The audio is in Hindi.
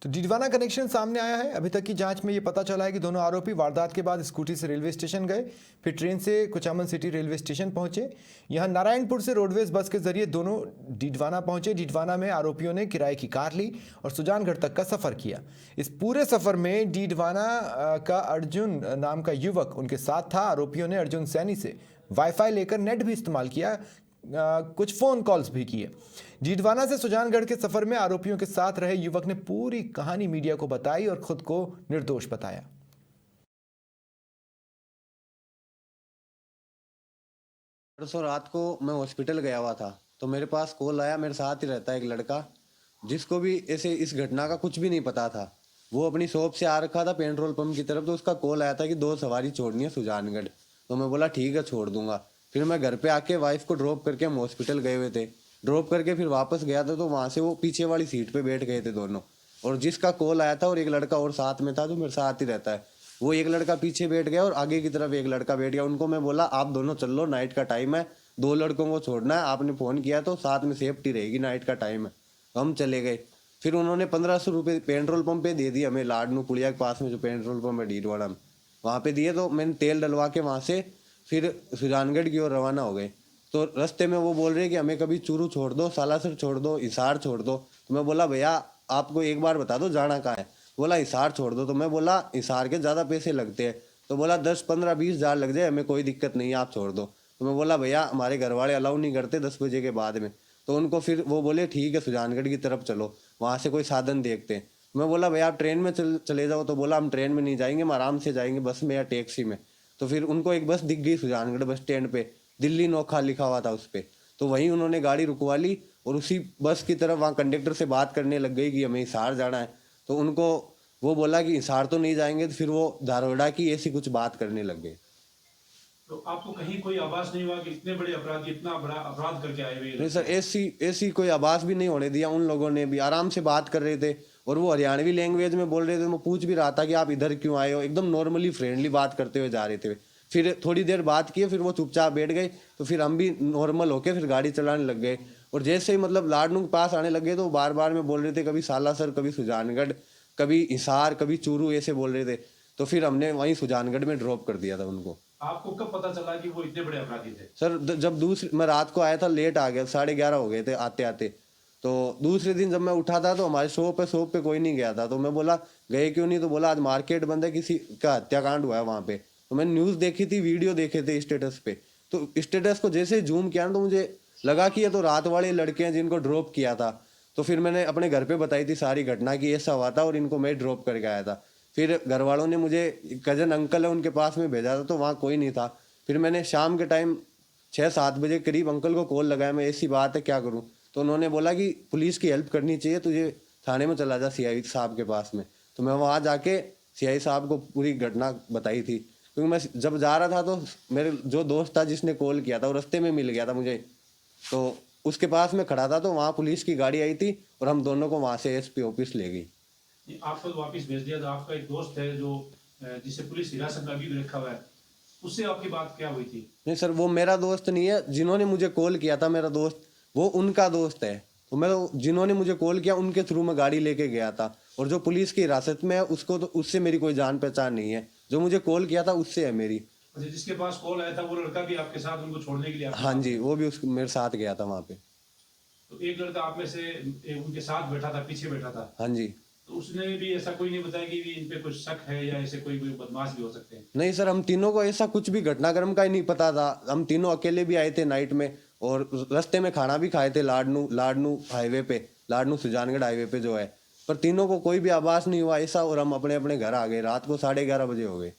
तो डीडवाना कनेक्शन सामने आया है। अभी तक की जांच में ये पता चला है कि दोनों आरोपी वारदात के बाद स्कूटी से रेलवे स्टेशन गए, फिर ट्रेन से कुचामन सिटी रेलवे स्टेशन पहुंचे। यहां नारायणपुर से रोडवेज बस के जरिए दोनों डीडवाना पहुंचे। डीडवाना में आरोपियों ने किराए की कार ली और सुजानगढ़ तक का सफर किया। इस पूरे सफर में डीडवाना का अर्जुन नाम का युवक उनके साथ था। आरोपियों ने अर्जुन सैनी से वाईफाई लेकर नेट भी इस्तेमाल किया, कुछ फोन कॉल्स भी किए। डीडवाना से सुजानगढ़ के सफर में आरोपियों के साथ रहे युवक ने पूरी कहानी मीडिया को बताई और खुद को निर्दोष बताया। परसों रात को मैं हॉस्पिटल गया हुआ था तो मेरे पास कॉल आया। मेरे साथ ही रहता है एक लड़का जिसको भी ऐसे इस घटना का कुछ भी नहीं पता था। वो अपनी शॉप से आ रखा था पेट्रोल पंप की तरफ, तो उसका कॉल आया था कि 2 सवारी छोड़नी है सुजानगढ़। तो मैं बोला ठीक है छोड़ दूंगा। फिर मैं घर पे आके वाइफ को ड्रॉप करके हम हॉस्पिटल गए हुए थे। ड्रॉप करके फिर वापस गया था तो वहाँ से वो पीछे वाली सीट पे बैठ गए थे दोनों। और जिसका कॉल आया था और एक लड़का और साथ में था जो मेरे साथ ही रहता है, वो एक लड़का पीछे बैठ गया और आगे की तरफ एक लड़का बैठ गया। उनको मैं बोला आप दोनों चल लो, नाइट का टाइम है, 2 लड़कों को छोड़ना है, आपने फ़ोन किया तो साथ में सेफ्टी रहेगी, नाइट का टाइम है। तो हम चले गए। फिर उन्होंने 1500 रुपये पेट्रोल पंप पे दे दिए हमें, लाडनू पुलिया के पास में जो पेट्रोल पंप है डीडवाना में, वहाँ पे दिए। तो मैंने तेल डलवा के वहाँ से फिर सुजानगढ़ की ओर रवाना हो गए। तो रास्ते में वो बोल रहे कि हमें कभी चूरू छोड़ दो, सालासर छोड़ दो, हिसार छोड़ दो। तो मैं बोला भैया आपको एक बार बता दो जाना कहाँ है। बोला हिसार छोड़ दो। तो मैं बोला हिसार के ज़्यादा पैसे लगते हैं। तो बोला 10, 15, 20 हज़ार लग जाए, हमें कोई दिक्कत नहीं है, आप छोड़ दो। तो मैं बोला भैया हमारे घर वाले अलाउ नहीं करते 10 बजे के बाद में। तो उनको फिर वो बोले ठीक है सुजानगढ़ की तरफ चलो, वहाँ से कोई साधन देखते हैं। मैं बोला भैया आप ट्रेन में चले जाओ। तो बोला हम ट्रेन में नहीं जाएंगे, हम आराम से जाएंगे बस में या टैक्सी में। तो फिर उनको एक बस दिख गई सुजानगढ़ बस स्टैंड पे, दिल्ली नोखा लिखा हुआ था उस पर। तो वहीं उन्होंने गाड़ी रुकवा ली और उसी बस की तरफ वहाँ कंडक्टर से बात करने लग गई कि हमें हिसार जाना है। तो उनको वो बोला कि हिसार तो नहीं जाएंगे। तो फिर वो धारवाड़ा की ऐसी कुछ बात करने लग गए। तो आपको कहीं कोई आभास नहीं हुआ कि इतने बड़े अपराधी इतना बड़ा अपराध करके आए हुए नहीं सर, ऐसी ऐसी कोई आवाज़ भी नहीं होने दिया। उन लोगों ने भी आराम से बात कर रहे थे और वो हरियाणवी लैंग्वेज में बोल रहे थे। मैं पूछ भी रहा था कि आप इधर क्यों आए हो, एकदम नॉर्मली फ्रेंडली बात करते हुए जा रहे थे। फिर थोड़ी देर बात किए, फिर वो चुपचाप बैठ गए। तो फिर हम भी नॉर्मल होके फिर गाड़ी चलाने लग गए। और जैसे ही मतलब लाडनू के पास आने लगे तो बार बार में बोल रहे थे कभी सालासर, कभी सुजानगढ़, कभी हिसार, कभी चूरू, ऐसे बोल रहे थे। तो फिर हमने वहीं सुजानगढ़ में ड्रॉप कर दिया था उनको। आपको कब पता चला कि वो इतने बड़े अपराधी थे? सर जब दूसरी मैं रात को आया था, लेट आ गया, 11:30 हो गए थे आते आते। तो दूसरे दिन जब मैं उठा था तो हमारे शॉप पे कोई नहीं गया था। तो मैं बोला गए क्यों नहीं। तो बोला आज मार्केट बंद है, किसी का हत्याकांड हुआ है वहाँ पे। तो मैंने न्यूज़ देखी थी, वीडियो देखे थे स्टेटस पे। तो स्टेटस को जैसे ही जूम किया ना तो मुझे लगा कि ये तो रात वाले लड़के हैं जिनको ड्रॉप किया था। तो फिर मैंने अपने घर पे बताई थी सारी घटना कि ऐसा हुआ था और इनको मैं ड्रॉप करके आया था। फिर घर वालों ने मुझे, कजन अंकल है उनके पास में भेजा था तो वहाँ कोई नहीं था। फिर मैंने शाम के टाइम 6-7 बजे करीब अंकल को कॉल लगाया, मैं ऐसी बात है क्या करूं। तो उन्होंने बोला कि पुलिस की हेल्प करनी चाहिए, तुझे थाने में चला जा सीआई साहब के पास में। तो मैं वहाँ जाके सीआई साहब को पूरी घटना बताई थी। क्योंकि मैं जब जा रहा था तो मेरे जो दोस्त था जिसने कॉल किया था वो रास्ते में मिल गया था मुझे। तो उसके पास में खड़ा था तो वहाँ पुलिस की गाड़ी आई थी और हम दोनों को वहाँ से एसपी ऑफिस ले गई। आपको तो वापस भेज दिया। तो आपका एक दोस्त है जो जिसे पुलिस हिरासत में अभी भी रखा हुआ है, उससे आपकी बात क्या हुई थी? नहीं सर, वो मेरा दोस्त नहीं है। जिन्होंने मुझे कॉल किया था मेरा दोस्त, वो उनका दोस्त है। तो मैं जिन्होंने मुझे कॉल किया उनके थ्रू मैं गाड़ी लेके गया था। और जो पुलिस की हिरासत में है उसको तो उससे मेरी कोई जान पहचान नहीं है। जो मुझे कॉल किया था उससे है मेरी। अच्छा, जिसके पास कॉल आया था वो लड़का भी आपके साथ उनको छोड़ने के लिए आपके हाँ पास जी, में? वो भी मेरे साथ गया था वहाँ पे। तो एक लड़का आप में से उनके साथ बैठा था, पीछे बैठा था, हाँ जी। तो उसने भी ऐसा कोई नहीं बताया कि भी इन पे कुछ शक है या ऐसे कोई कोई बदमाश भी हो सकते हैं? नहीं सर, हम तीनों को ऐसा कुछ भी घटनाक्रम का ही नहीं पता था। हम तीनों अकेले भी आए थे नाइट में और रास्ते में खाना भी खाए थे लाडनू लाडनू हाईवे पे, लाडनू सुजानगढ़ हाईवे पे जो है। पर तीनों को कोई भी आभास नहीं हुआ ऐसा और हम अपने अपने घर आ गए। रात को 11:30 बजे हो गए।